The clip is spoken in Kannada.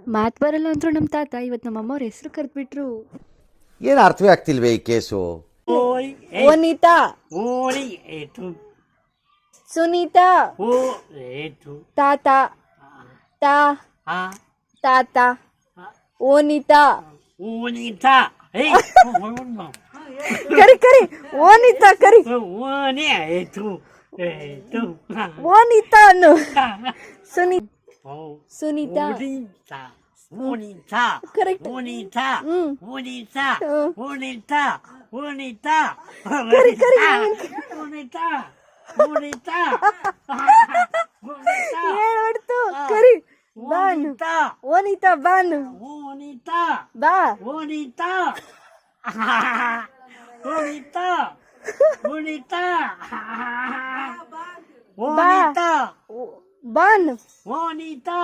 ಮಾತು ಬರಲ್ಲ ಅಂದ್ರು ನಮ್ಮ ತಾತ ಇವತ್ತು ನಮ್ಮಮ್ಮ ಅವ್ರ ಹೆಸರು ಕರೆದ್ಬಿಟ್ರು. ಏನು ಅರ್ಥವೇ ಆಗ್ತಿಲ್ವೇ ಈ ಕೇಸು? ವನಿತಾ, ಓರಿ ಏಟು ಸುನೀತಾ, ಓ ಏಟು ತಾತ, ತಾ ಆ ತಾತ, ಓನಿತಾ, ಓನಿತಾ ಕರಿ ಕರಿ ಓನಿತಾ ಕರಿ ಓನಿ ಏಟು ಏಟು ಓನಿತಾ ಅನ್ನು ಸುನೀತಾ ಓನಿತಾ ಓನಿತಾ ಕರೆಕ್ಟ್. ಓನಿತಾ ಓನಿತಾ ಓನಿತಾ ಓನಿತಾ ಕರಿ ಕರಿ ಓನಿತಾ ಓನಿತಾ ಹೇಳ್ಬಿಡ್ತು ಕರಿ ಬಾನು ಓನಿತಾ ಬಾನು ಓನಿತಾ ಬಾ ಓನಿತಾ ಓನಿತಾ ಓನಿತಾ ಓನಿತಾ ಬಾನು ಓನಿತಾ